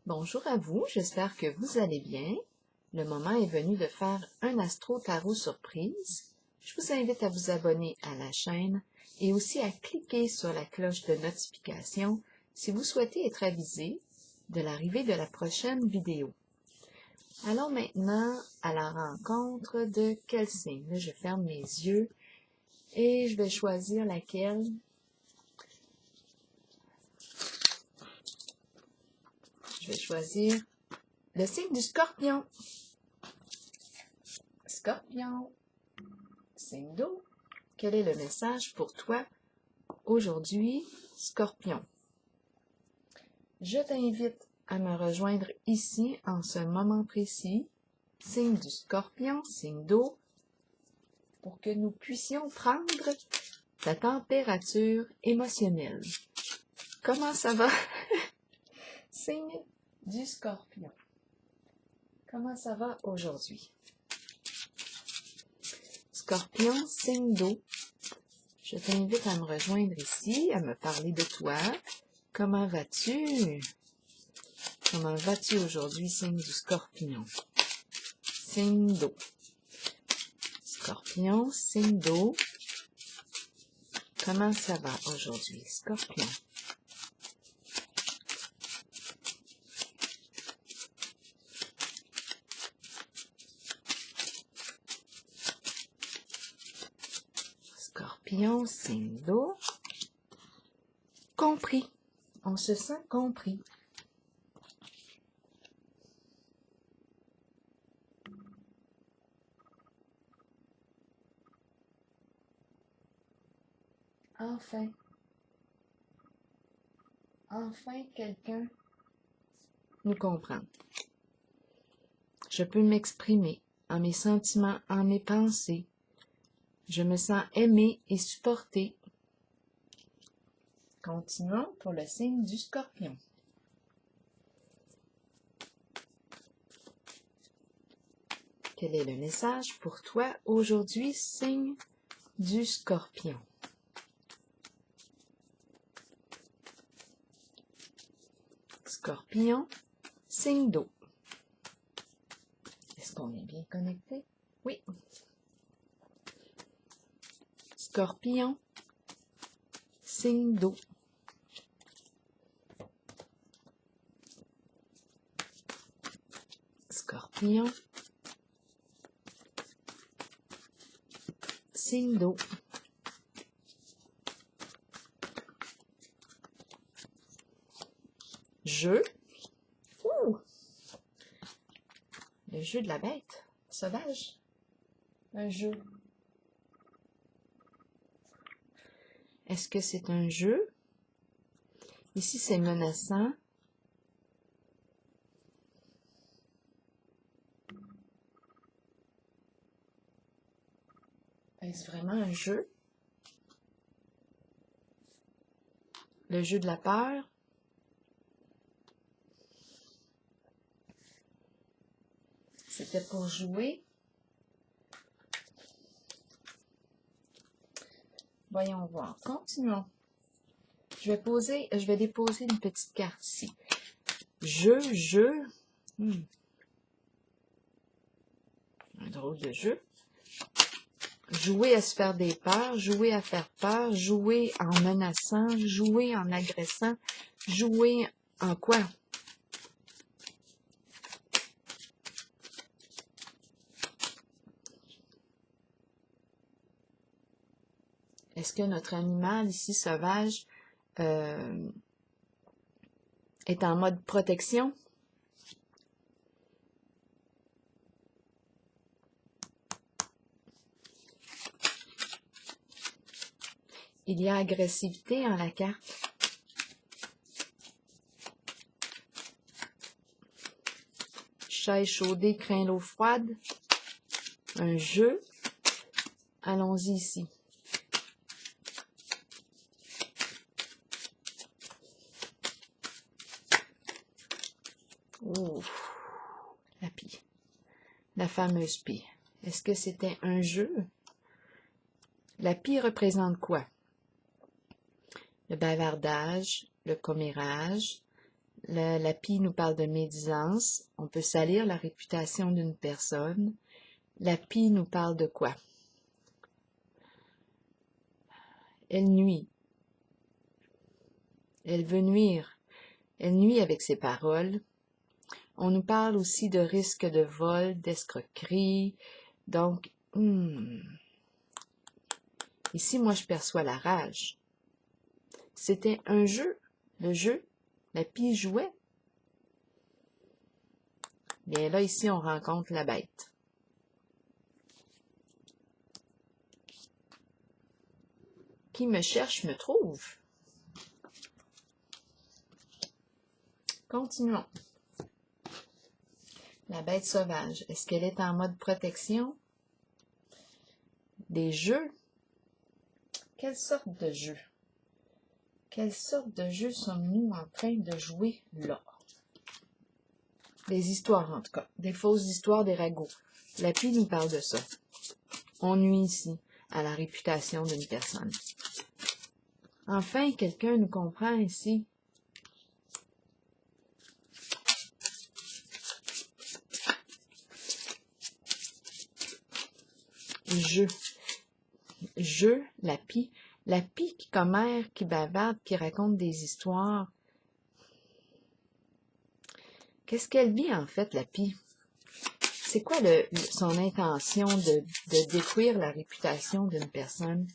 Bonjour à vous, j'espère que vous allez bien. Le moment est venu de faire un Astro Tarot surprise. Je vous invite à vous abonner à la chaîne et aussi à cliquer sur la cloche de notification si vous souhaitez être avisé de l'arrivée de la prochaine vidéo. Allons maintenant à la rencontre de quel signe? Là, je ferme mes yeux et je vais choisir laquelle. Je vais choisir le signe du Scorpion. Scorpion, signe d'eau. Quel est le message pour toi aujourd'hui, Scorpion? Je t'invite à me rejoindre ici en ce moment précis, signe du Scorpion, signe d'eau, pour que nous puissions prendre ta température émotionnelle. Comment ça va? Signe du Scorpion. Comment ça va aujourd'hui? Scorpion, signe d'eau. Je t'invite à me rejoindre ici, à me parler de toi. Comment vas-tu? Comment vas-tu aujourd'hui, signe du Scorpion? Signe d'eau. Scorpion, signe d'eau. Comment ça va aujourd'hui, Scorpion? Scorpion, signe d'eau. Compris. On se sent compris. Enfin. Enfin, quelqu'un nous comprend. Je peux m'exprimer en mes sentiments, en mes pensées. Je me sens aimée et supportée. Continuons pour le signe du Scorpion. Quel est le message pour toi aujourd'hui, signe du Scorpion? Scorpion, signe d'eau. Est-ce qu'on est bien connecté? Oui. Scorpion, signe d'eau. Scorpion, signe d'eau. Jeu. Ouh! Le jeu de la bête sauvage. Un jeu. Est-ce que c'est un jeu? Ici, c'est menaçant. Est-ce vraiment un jeu? Le jeu de la peur? C'était pour jouer. Voyons voir. Continuons. Je vais déposer une petite carte ici. Jeu. Un drôle de jeu. Jouer à se faire des peurs, jouer à faire peur, jouer en menaçant, jouer en agressant, jouer en quoi? Est-ce que notre animal ici sauvage est en mode protection? Il y a agressivité en la carte. Chat échaudé craint l'eau froide. Un jeu. Allons-y ici. Oh, la pie. La fameuse pie. Est-ce que c'était un jeu? La pie représente quoi? Le bavardage, le commérage, La pie nous parle de médisance. On peut salir la réputation d'une personne. La pie nous parle de quoi? Elle nuit. Elle veut nuire. Elle nuit avec ses paroles. On nous parle aussi de risque de vol, d'escroquerie. Donc, ici, moi, je perçois la rage. C'était un jeu. Le jeu, la pie jouait. Bien là, ici, on rencontre la bête. Qui me cherche me trouve. Continuons. La bête sauvage, est-ce qu'elle est en mode protection? Des jeux? Quelle sorte de jeu? Quelle sorte de jeu sommes-nous en train de jouer là? Des histoires, en tout cas. Des fausses histoires, des ragots. La pie nous parle de ça. On nuit ici à la réputation d'une personne. Enfin, quelqu'un nous comprend ici. Je, la pie qui commère, qui bavarde, qui raconte des histoires. Qu'est-ce qu'elle vit en fait, la pie? C'est quoi son intention de détruire la réputation d'une personne?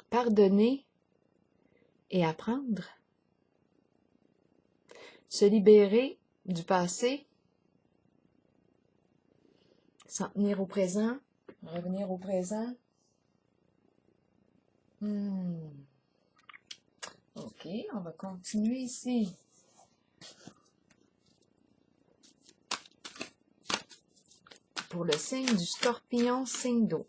Pardonner et apprendre. Se libérer du passé. S'en tenir au présent. Revenir au présent. Ok, on va continuer ici. Pour le signe du Scorpion, signe d'eau.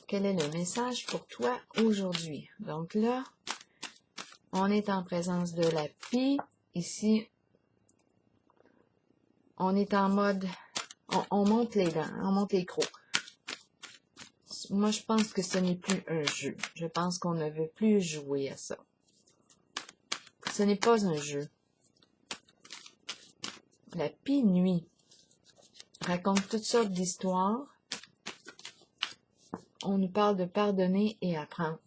Quel est le message pour toi aujourd'hui? Donc là, on est en présence de la pie. Ici, on est en mode, on monte les dents, on monte les crocs. Moi, je pense que ce n'est plus un jeu. Je pense qu'on ne veut plus jouer à ça. Ce n'est pas un jeu. La pie nuit raconte toutes sortes d'histoires. On nous parle de pardonner et apprendre.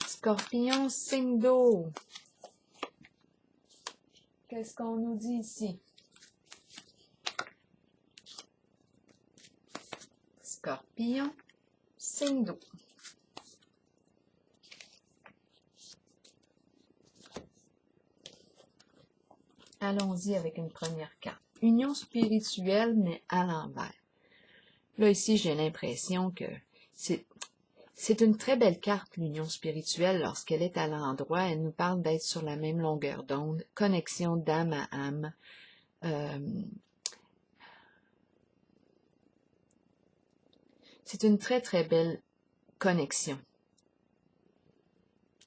Scorpion, signe d'eau. Qu'est-ce qu'on nous dit ici? Scorpion, signe d'eau. Allons-y avec une première carte. Union spirituelle, mais à l'envers. Là, ici, j'ai l'impression que c'est une très belle carte, l'union spirituelle, lorsqu'elle est à l'endroit. Elle nous parle d'être sur la même longueur d'onde, connexion d'âme à âme. C'est une très, très belle connexion.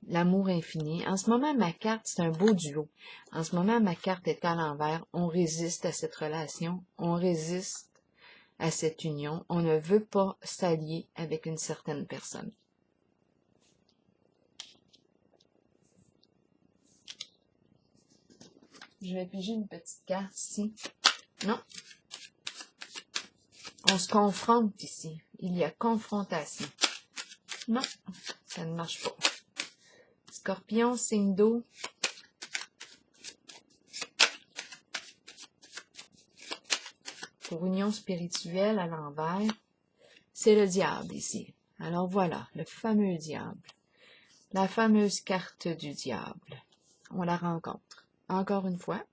L'amour infini. En ce moment, ma carte, c'est un beau duo. En ce moment, ma carte est à l'envers. On résiste à cette relation. On résiste à cette union. On ne veut pas s'allier avec une certaine personne. Je vais piger une petite carte ici. Non. On se confronte ici. Il y a confrontation. Non, ça ne marche pas. Scorpion, signe d'eau. Pour union spirituelle à l'envers, c'est le diable ici. Alors voilà, le fameux diable. La fameuse carte du diable. On la rencontre. Encore une fois.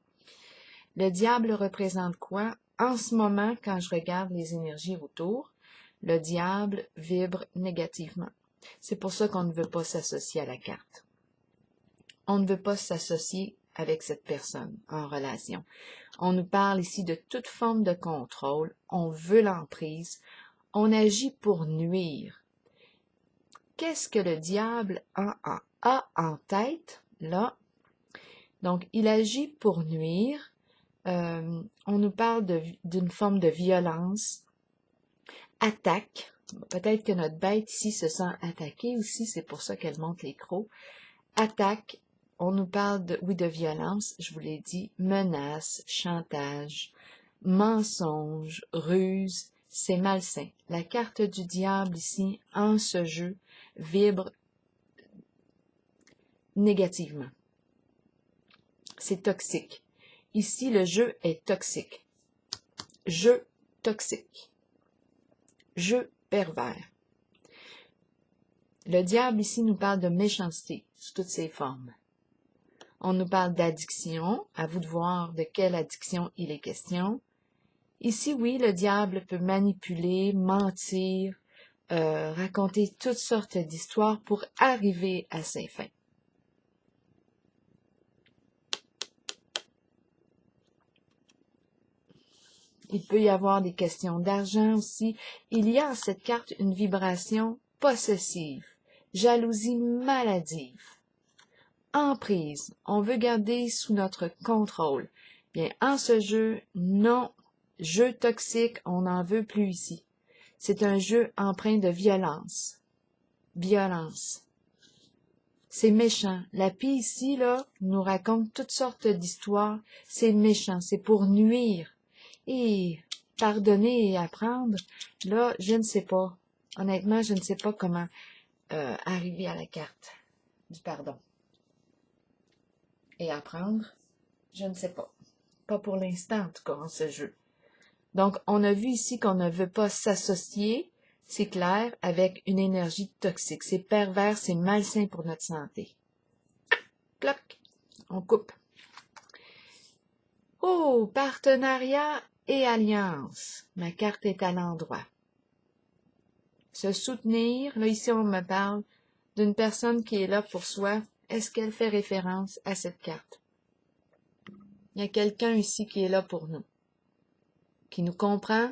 Le diable représente quoi? En ce moment, quand je regarde les énergies autour, le diable vibre négativement. C'est pour ça qu'on ne veut pas s'associer à la carte. On ne veut pas s'associer avec cette personne en relation. On nous parle ici de toute forme de contrôle. On veut l'emprise. On agit pour nuire. Qu'est-ce que le diable a en tête, là? Donc, il agit pour nuire. On nous parle d'une forme de violence attaque. Peut-être que notre bête ici se sent attaquée aussi, c'est pour ça qu'elle monte les crocs. Attaque, on nous parle de, oui, de violence, je vous l'ai dit, menace, chantage, mensonge, ruse, c'est malsain. La carte du diable ici, en ce jeu, vibre négativement. C'est toxique. Ici, le jeu est toxique. Jeu toxique. Jeu pervers. Le diable ici nous parle de méchanceté sous toutes ses formes. On nous parle d'addiction, à vous de voir de quelle addiction il est question. Ici, oui, le diable peut manipuler, mentir, raconter toutes sortes d'histoires pour arriver à ses fins. Il peut y avoir des questions d'argent aussi. Il y a en cette carte une vibration possessive, jalousie maladive, emprise. On veut garder sous notre contrôle. Bien, en ce jeu, non, jeu toxique, on n'en veut plus ici. C'est un jeu empreint de violence. Violence. C'est méchant. La pie ici, là, nous raconte toutes sortes d'histoires. C'est méchant, c'est pour nuire. Et pardonner et apprendre, là, je ne sais pas. Honnêtement, je ne sais pas comment arriver à la carte du pardon. Et apprendre, je ne sais pas. Pas pour l'instant, en tout cas, en ce jeu. Donc, on a vu ici qu'on ne veut pas s'associer, c'est clair, avec une énergie toxique. C'est pervers, c'est malsain pour notre santé. Cloc, on coupe. Oh, partenariat et alliance. Ma carte est à l'endroit. Se soutenir, là ici on me parle d'une personne qui est là pour soi. Est-ce qu'elle fait référence à cette carte? Il y a quelqu'un ici qui est là pour nous, qui nous comprend,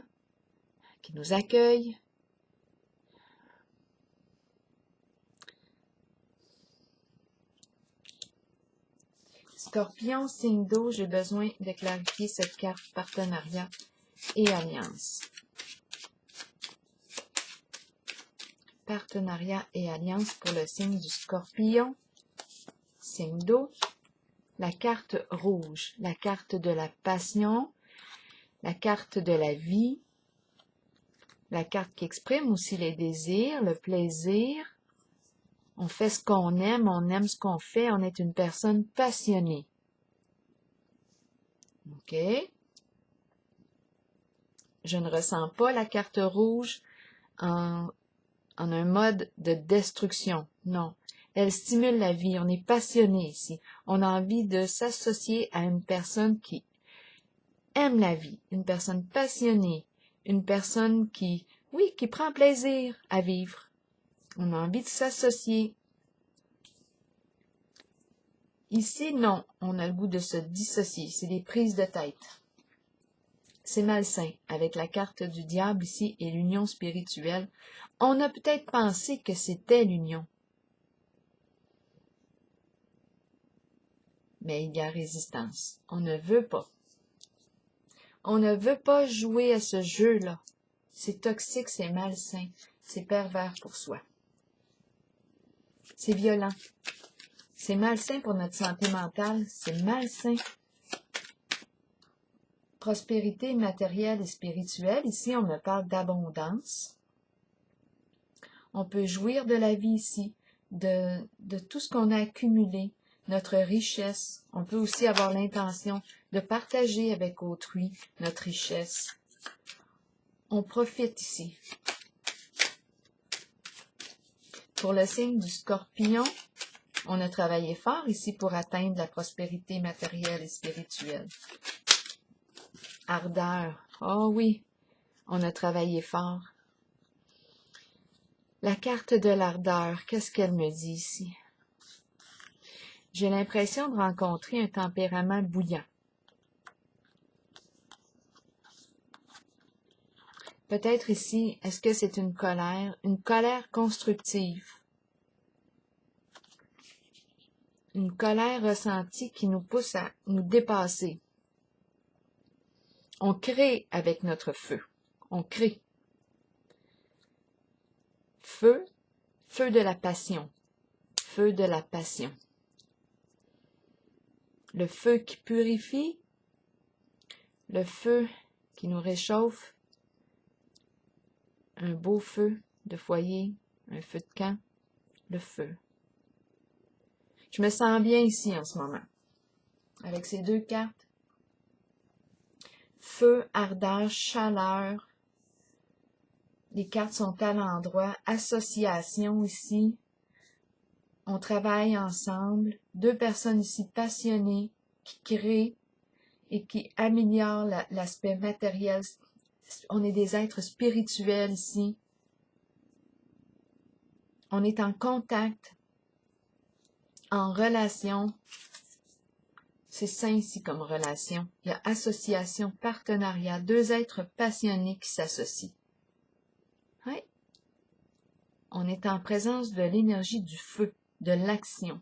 qui nous accueille. Scorpion, signe d'eau, j'ai besoin de clarifier cette carte partenariat et alliance. Partenariat et alliance pour le signe du Scorpion, signe d'eau. La carte rouge, la carte de la passion, la carte de la vie, la carte qui exprime aussi les désirs, le plaisir. On fait ce qu'on aime, on aime ce qu'on fait, on est une personne passionnée. OK? Je ne ressens pas la carte rouge en un mode de destruction. Non. Elle stimule la vie. On est passionné ici. On a envie de s'associer à une personne qui aime la vie, une personne passionnée, une personne qui, oui, qui prend plaisir à vivre. On a envie de s'associer. Ici, non, on a le goût de se dissocier. C'est des prises de tête. C'est malsain. Avec la carte du diable ici et l'union spirituelle, on a peut-être pensé que c'était l'union. Mais il y a résistance. On ne veut pas. On ne veut pas jouer à ce jeu-là. C'est toxique, c'est malsain, c'est pervers pour soi. C'est violent. C'est malsain pour notre santé mentale, c'est malsain. Prospérité matérielle et spirituelle, ici on me parle d'abondance. On peut jouir de la vie ici, de tout ce qu'on a accumulé, notre richesse. On peut aussi avoir l'intention de partager avec autrui notre richesse. On profite ici. Pour le signe du Scorpion, on a travaillé fort ici pour atteindre la prospérité matérielle et spirituelle. Ardeur. Oh oui, on a travaillé fort. La carte de l'ardeur, qu'est-ce qu'elle me dit ici? J'ai l'impression de rencontrer un tempérament bouillant. Peut-être ici, est-ce que c'est une colère constructive? Une colère ressentie qui nous pousse à nous dépasser. On crée avec notre feu. On crée. Feu, feu de la passion. Feu de la passion. Le feu qui purifie, le feu qui nous réchauffe, un beau feu de foyer, un feu de camp, le feu. Je me sens bien ici en ce moment, avec ces deux cartes. Feu, ardeur, chaleur. Les cartes sont à l'endroit. Association ici. On travaille ensemble. Deux personnes ici passionnées qui créent et qui améliorent l'aspect matériel. On est des êtres spirituels ici. On est en contact, en relation. C'est sain ici comme relation. Il y a association, partenariat, deux êtres passionnés qui s'associent. Oui. On est en présence de l'énergie du feu, de l'action.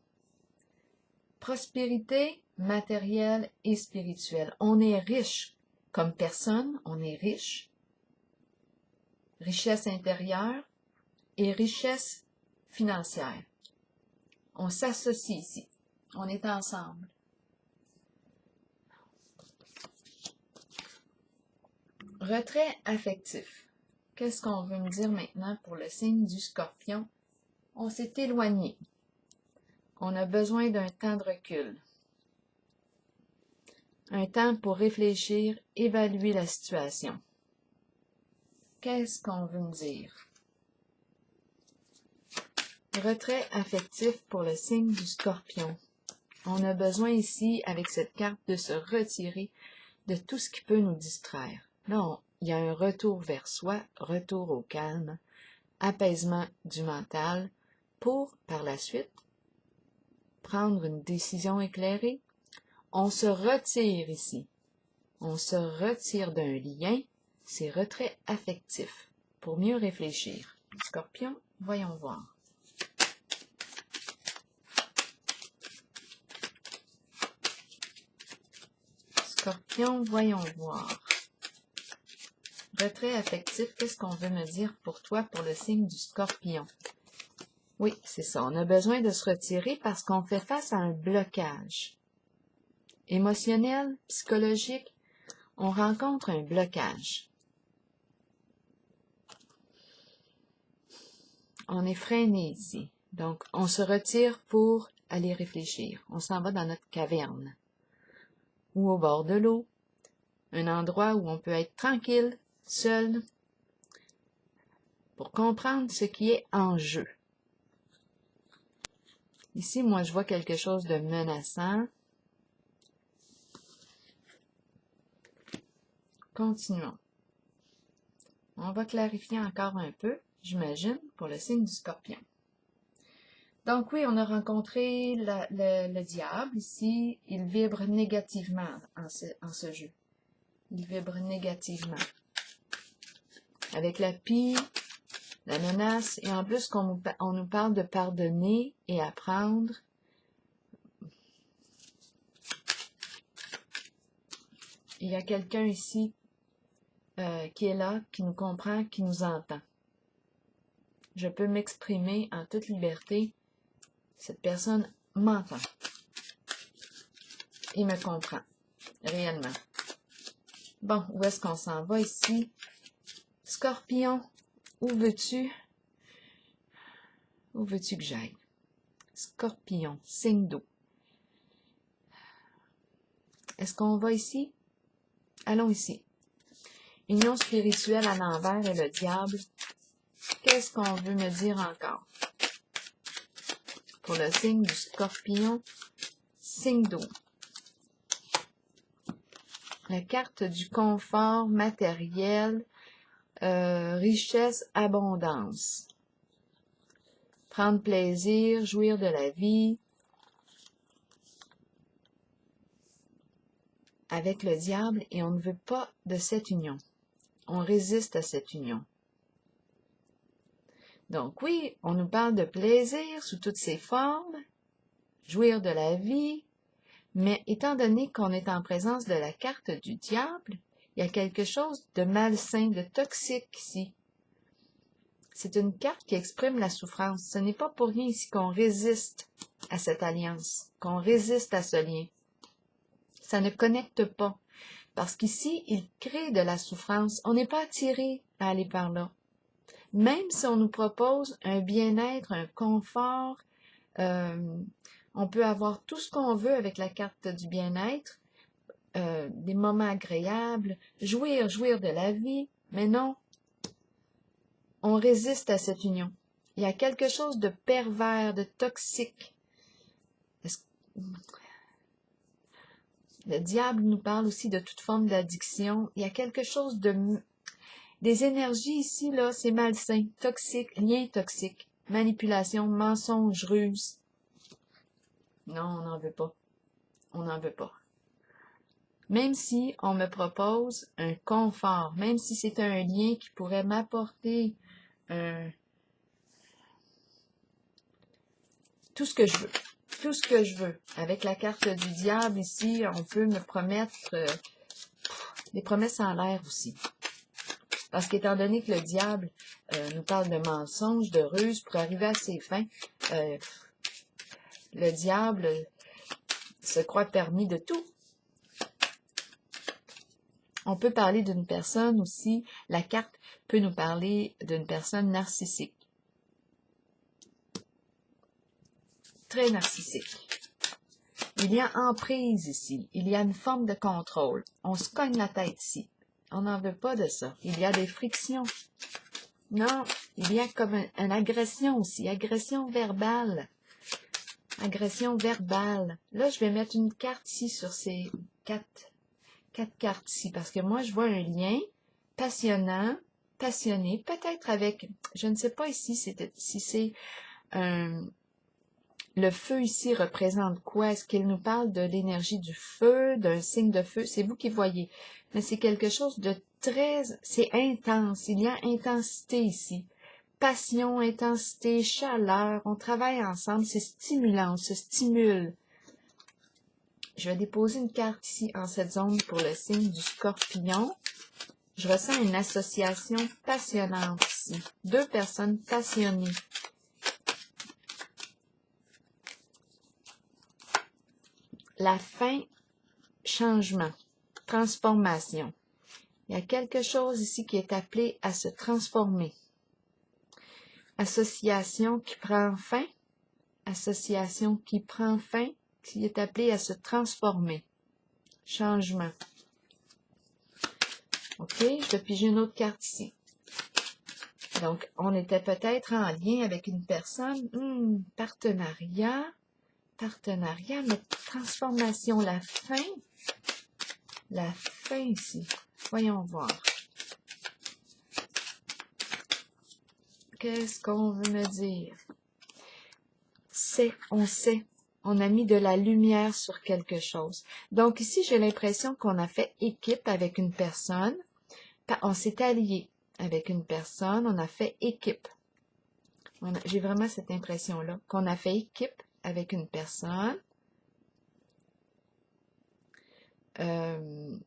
Prospérité matérielle et spirituelle. On est riche comme personne, on est riche. Richesse intérieure et richesse financière. On s'associe ici. On est ensemble. Retrait affectif. Qu'est-ce qu'on veut me dire maintenant pour le signe du Scorpion? On s'est éloigné. On a besoin d'un temps de recul. Un temps pour réfléchir, évaluer la situation. Qu'est-ce qu'on veut me dire? Retrait affectif pour le signe du Scorpion. On a besoin ici, avec cette carte, de se retirer de tout ce qui peut nous distraire. Là, il y a un retour vers soi, retour au calme, apaisement du mental pour, par la suite, prendre une décision éclairée. On se retire ici. On se retire d'un lien, c'est retrait affectif, pour mieux réfléchir. Scorpion, voyons voir. Scorpion, voyons voir. Retrait affectif, qu'est-ce qu'on veut me dire pour toi, pour le signe du Scorpion? Oui, c'est ça. On a besoin de se retirer parce qu'on fait face à un blocage. Émotionnel, psychologique, on rencontre un blocage. On est freiné ici. Donc, on se retire pour aller réfléchir. On s'en va dans notre caverne ou au bord de l'eau, un endroit où on peut être tranquille, seul, pour comprendre ce qui est en jeu. Ici, moi, je vois quelque chose de menaçant. Continuons. On va clarifier encore un peu, j'imagine, pour le signe du Scorpion. Donc oui, on a rencontré le diable ici. Il vibre négativement en ce jeu. Il vibre négativement. Avec la pie, la menace, et en plus on nous parle de pardonner et apprendre. Il y a quelqu'un ici qui est là, qui nous comprend, qui nous entend. Je peux m'exprimer en toute liberté. Cette personne m'entend et me comprend réellement. Bon, où est-ce qu'on s'en va ici? Scorpion, où veux-tu que j'aille? Scorpion, signe d'eau. Est-ce qu'on va ici? Allons ici. Union spirituelle à l'envers et le diable. Qu'est-ce qu'on veut me dire encore? Pour le signe du Scorpion, signe d'eau. La carte du confort matériel, richesse, abondance. Prendre plaisir, jouir de la vie. Avec le diable, et on ne veut pas de cette union. On résiste à cette union. Donc oui, on nous parle de plaisir sous toutes ses formes, jouir de la vie, mais étant donné qu'on est en présence de la carte du diable, il y a quelque chose de malsain, de toxique ici. C'est une carte qui exprime la souffrance. Ce n'est pas pour rien ici qu'on résiste à cette alliance, qu'on résiste à ce lien. Ça ne connecte pas. Parce qu'ici, il crée de la souffrance. On n'est pas attiré à aller par là. Même si on nous propose un bien-être, un confort, on peut avoir tout ce qu'on veut avec la carte du bien-être, des moments agréables, jouir de la vie, mais non, on résiste à cette union. Il y a quelque chose de pervers, de toxique. Le diable nous parle aussi de toute forme d'addiction. Il y a quelque chose de... Des énergies ici, là, c'est malsain, toxique, lien toxique, manipulation, mensonge, ruse. Non, on n'en veut pas. On n'en veut pas. Même si on me propose un confort, même si c'est un lien qui pourrait m'apporter tout ce que je veux. Tout ce que je veux. Avec la carte du diable ici, on peut me promettre des promesses en l'air aussi. Parce qu'étant donné que le diable nous parle de mensonges, de ruses pour arriver à ses fins, le diable se croit permis de tout. On peut parler d'une personne aussi, la carte peut nous parler d'une personne narcissique. Très narcissique. Il y a emprise ici, il y a une forme de contrôle. On se cogne la tête ici. On n'en veut pas de ça. Il y a des frictions. Non, il y a comme une agression aussi, agression verbale. Agression verbale. Là, je vais mettre une carte ici sur ces quatre cartes ici, parce que moi, je vois un lien passionnant, passionné, peut-être avec, je ne sais pas ici si c'est le feu ici représente quoi? Est-ce qu'il nous parle de l'énergie du feu, d'un signe de feu? C'est vous qui voyez. Mais c'est quelque chose de très... C'est intense. Il y a intensité ici. Passion, intensité, chaleur. On travaille ensemble. C'est stimulant. On se stimule. Je vais déposer une carte ici en cette zone pour le signe du Scorpion. Je ressens une association passionnante ici. Deux personnes passionnées. La fin, changement, transformation. Il y a quelque chose ici qui est appelé à se transformer. Association qui prend fin, association qui prend fin, qui est appelée à se transformer. Changement. OK, je vais piger une autre carte ici. Donc, on était peut-être en lien avec une personne. Partenariat, mais transformation, la fin ici. Voyons voir. Qu'est-ce qu'on veut me dire? On sait. On a mis de la lumière sur quelque chose. Donc ici, j'ai l'impression qu'on a fait équipe avec une personne. On s'est allié avec une personne. On a fait équipe. J'ai vraiment cette impression-là. Qu'on a fait équipe avec une personne. Un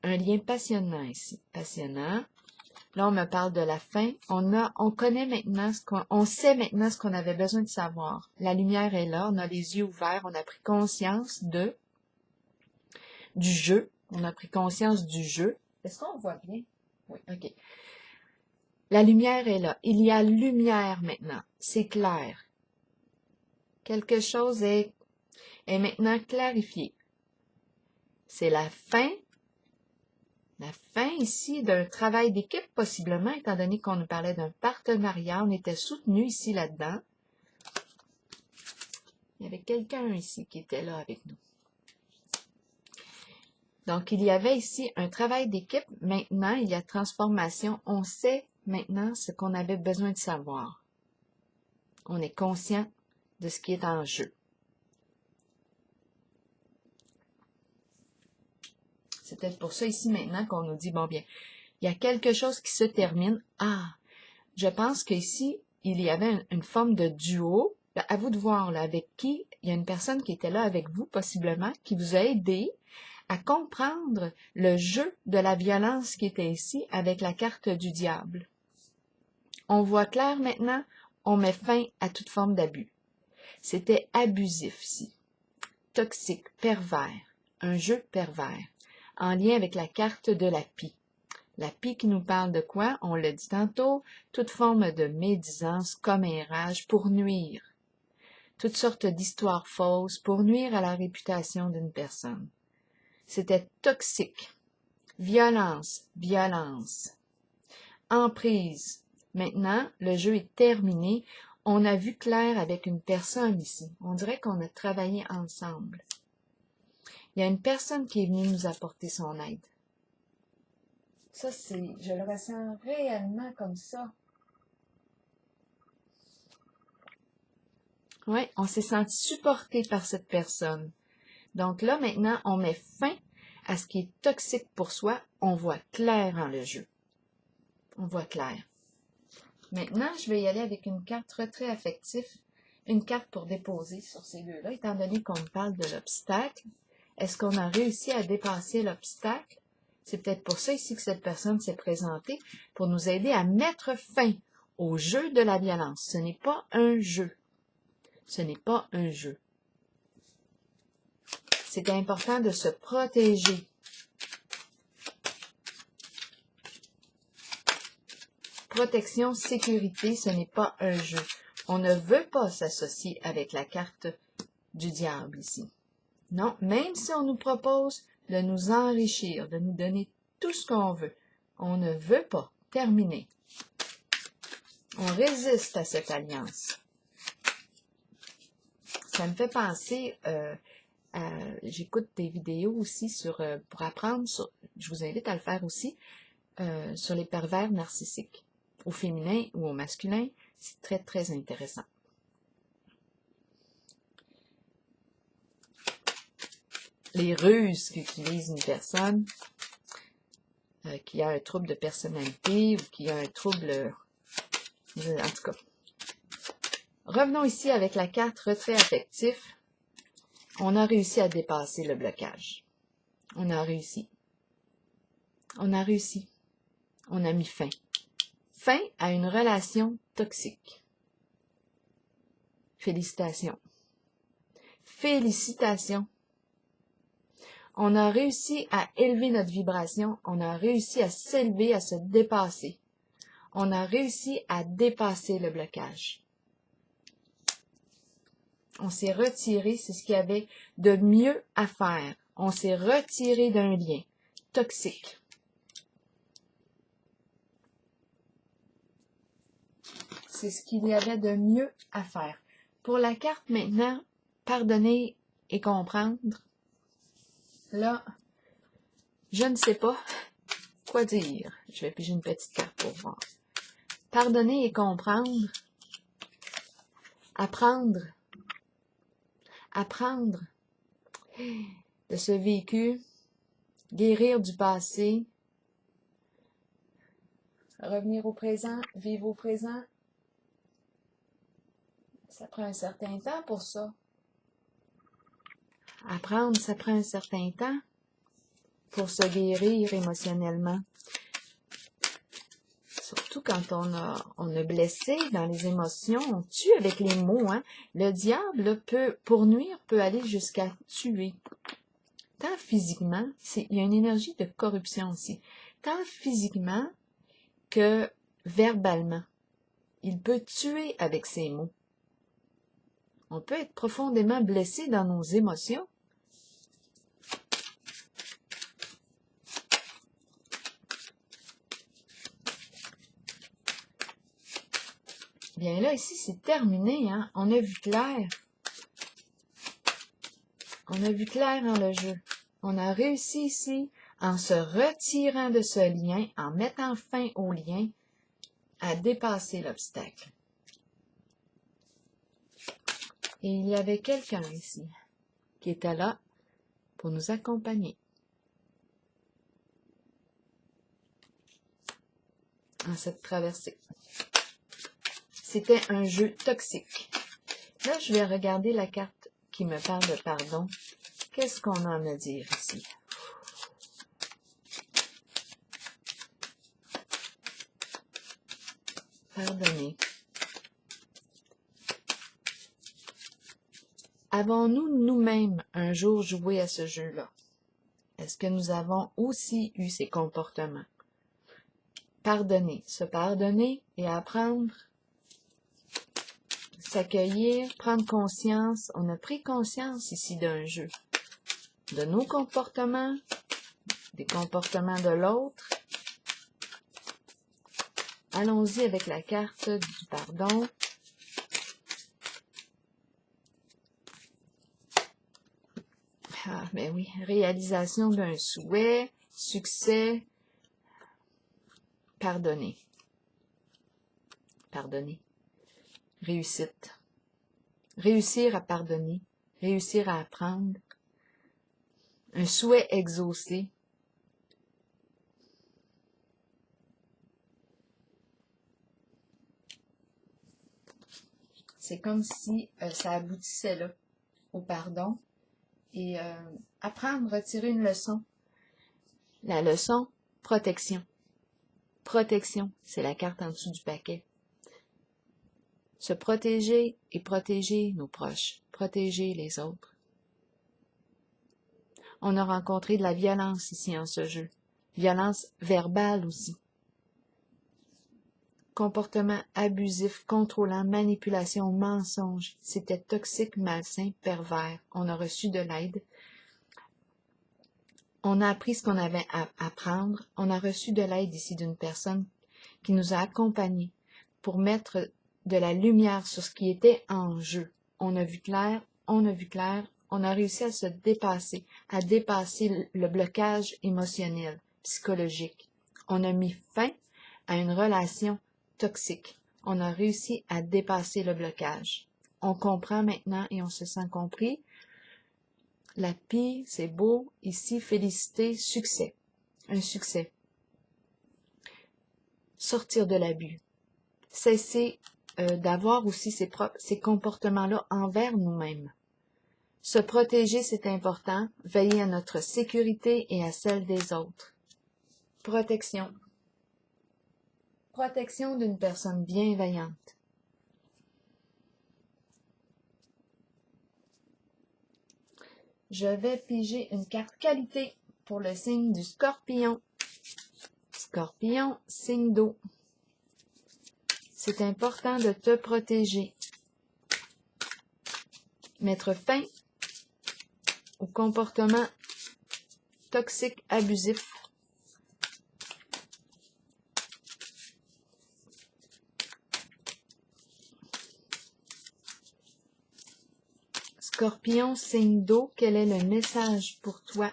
lien passionnant ici. Passionnant. Là, on me parle de la fin. On connaît maintenant on sait maintenant ce qu'on avait besoin de savoir. La lumière est là. On a les yeux ouverts. On a pris conscience du jeu. On a pris conscience du jeu. Est-ce qu'on voit bien? Oui, OK. La lumière est là. Il y a lumière maintenant. C'est clair. Quelque chose est maintenant clarifié. C'est la fin ici d'un travail d'équipe, possiblement, étant donné qu'on nous parlait d'un partenariat. On était soutenus ici, là-dedans. Il y avait quelqu'un ici qui était là avec nous. Donc, il y avait ici un travail d'équipe. Maintenant, il y a transformation. On sait maintenant ce qu'on avait besoin de savoir. On est conscient de ce qui est en jeu. C'est peut-être pour ça ici maintenant qu'on nous dit, bon bien, il y a quelque chose qui se termine. Je pense qu'ici, il y avait une forme de duo. À vous de voir là, avec qui, il y a une personne qui était là avec vous possiblement, qui vous a aidé à comprendre le jeu de la violence qui était ici avec la carte du diable. On voit clair maintenant, on met fin à toute forme d'abus. C'était abusif ici, toxique, pervers, un jeu pervers, en lien avec la carte de la pie. La pie qui nous parle de quoi? On l'a dit tantôt, toute forme de médisance, commérage pour nuire. Toutes sortes d'histoires fausses pour nuire à la réputation d'une personne. C'était toxique. Violence, violence. Emprise. Maintenant, le jeu est terminé. On a vu clair avec une personne ici. On dirait qu'on a travaillé ensemble. Il y a une personne qui est venue nous apporter son aide. Ça, je le ressens réellement comme ça. Oui, on s'est senti supporté par cette personne. Donc là, maintenant, on met fin à ce qui est toxique pour soi. On voit clair dans le jeu. On voit clair. Maintenant, je vais y aller avec une carte retrait affectif, une carte pour déposer sur ces deux-là, étant donné qu'on parle de l'obstacle. Est-ce qu'on a réussi à dépasser l'obstacle? C'est peut-être pour ça ici que cette personne s'est présentée, pour nous aider à mettre fin au jeu de la violence. Ce n'est pas un jeu. Ce n'est pas un jeu. C'est important de se protéger. Protection, sécurité, ce n'est pas un jeu. On ne veut pas s'associer avec la carte du diable ici. Non, même si on nous propose de nous enrichir, de nous donner tout ce qu'on veut, on ne veut pas terminer. On résiste à cette alliance. Ça me fait penser, j'écoute des vidéos aussi pour apprendre, je vous invite à le faire aussi, sur les pervers narcissiques, au féminin ou au masculin. C'est très, très intéressant. Les ruses qu'utilise une personne qui a un trouble de personnalité ou qui a un trouble... en tout cas. Revenons ici avec la carte retrait affectif. On a réussi à dépasser le blocage. On a réussi. On a réussi. On a mis fin. Fin à une relation toxique. Félicitations. Félicitations. On a réussi à élever notre vibration. On a réussi à s'élever, à se dépasser. On a réussi à dépasser le blocage. On s'est retiré, c'est ce qu'il y avait de mieux à faire. On s'est retiré d'un lien toxique. C'est ce qu'il y avait de mieux à faire. Pour la carte maintenant, pardonner et comprendre, là, je ne sais pas quoi dire. Je vais piger une petite carte pour voir. Pardonner et comprendre, apprendre de ce vécu, guérir du passé, revenir au présent, vivre au présent. Ça prend un certain temps pour ça. Apprendre, ça prend un certain temps pour se guérir émotionnellement. Surtout quand on a blessé dans les émotions, on tue avec les mots. Hein? Le diable, pour nuire, peut aller jusqu'à tuer. Tant physiquement, il y a une énergie de corruption aussi. Tant physiquement que verbalement. Il peut tuer avec ses mots. On peut être profondément blessé dans nos émotions. Bien là, ici, c'est terminé. Hein? On a vu clair. On a vu clair dans le jeu. On a réussi ici, en se retirant de ce lien, en mettant fin au lien, à dépasser l'obstacle. Et il y avait quelqu'un ici qui était là pour nous accompagner en cette traversée. C'était un jeu toxique. Là, je vais regarder la carte qui me parle de pardon. Qu'est-ce qu'on en a à dire ici? Pardonner. Avons-nous nous-mêmes un jour joué à ce jeu-là? Est-ce que nous avons aussi eu ces comportements? Pardonner. Se pardonner et apprendre, s'accueillir, prendre conscience. On a pris conscience ici d'un jeu. De nos comportements, des comportements de l'autre. Allons-y avec la carte du pardon. Ah, ben oui, réalisation d'un souhait, succès, pardonner. Pardonner. Réussite. Réussir à pardonner, réussir à apprendre. Un souhait exaucé. C'est comme si ça aboutissait là, au pardon. Et apprendre, retirer une leçon. La leçon, protection. Protection, c'est la carte en dessous du paquet. Se protéger et protéger nos proches, protéger les autres. On a rencontré de la violence ici en ce jeu. Violence verbale aussi. Comportement abusif, contrôlant, manipulation, mensonge. C'était toxique, malsain, pervers. On a reçu de l'aide. On a appris ce qu'on avait à apprendre. On a reçu de l'aide ici d'une personne qui nous a accompagnés pour mettre de la lumière sur ce qui était en jeu. On a vu clair, on a vu clair, on a réussi à se dépasser, à dépasser le blocage émotionnel, psychologique. On a mis fin à une relation toxique. On a réussi à dépasser le blocage. On comprend maintenant et on se sent compris. La paix, c'est beau. Ici, félicité, succès. Un succès. Sortir de l'abus. Cesser d'avoir aussi ces comportements-là envers nous-mêmes. Se protéger, c'est important. Veiller à notre sécurité et à celle des autres. Protection. Protection d'une personne bienveillante. Je vais piger une carte qualité pour le signe du Scorpion. Scorpion, signe d'eau. C'est important de te protéger. Mettre fin au comportement toxique, abusif. Scorpion, signe d'eau, quel est le message pour toi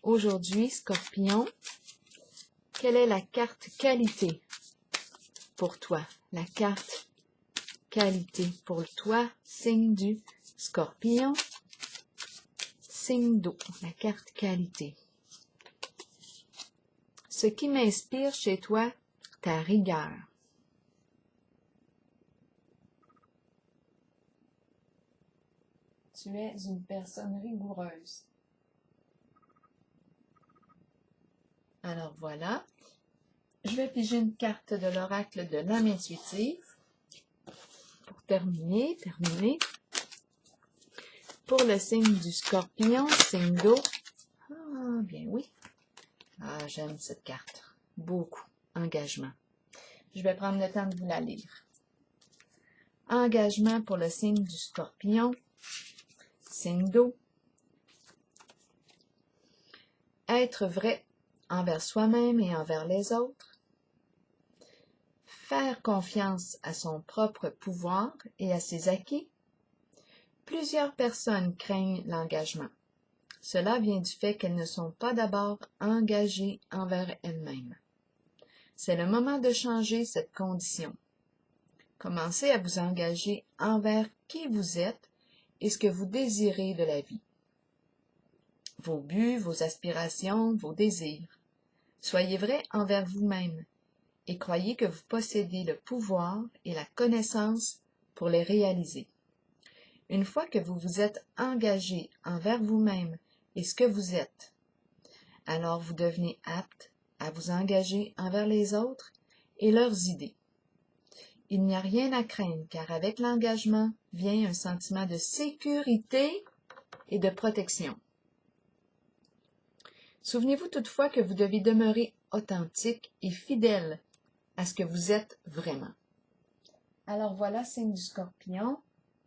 aujourd'hui, Scorpion? Quelle est la carte qualité pour toi? La carte qualité pour toi, signe du Scorpion, signe d'eau, la carte qualité. Ce qui m'inspire chez toi, ta rigueur. Tu es une personne rigoureuse. Alors voilà, je vais piger une carte de l'oracle de l'âme intuitive pour terminer. Pour le signe du Scorpion, signe d'eau. Ah, bien oui. Ah, j'aime cette carte. Beaucoup. Engagement. Je vais prendre le temps de vous la lire. Engagement pour le signe du Scorpion, signe d'eau. Être vrai envers soi-même et envers les autres. Faire confiance à son propre pouvoir et à ses acquis. Plusieurs personnes craignent l'engagement. Cela vient du fait qu'elles ne sont pas d'abord engagées envers elles-mêmes. C'est le moment de changer cette condition. Commencez à vous engager envers qui vous êtes et ce que vous désirez de la vie. Vos buts, vos aspirations, vos désirs. Soyez vrai envers vous-même et croyez que vous possédez le pouvoir et la connaissance pour les réaliser. Une fois que vous vous êtes engagé envers vous-même et ce que vous êtes, alors vous devenez apte à vous engager envers les autres et leurs idées. Il n'y a rien à craindre, car avec l'engagement vient un sentiment de sécurité et de protection. Souvenez-vous toutefois que vous devez demeurer authentique et fidèle à ce que vous êtes vraiment. Alors voilà, signe du Scorpion.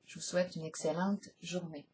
Je vous souhaite une excellente journée.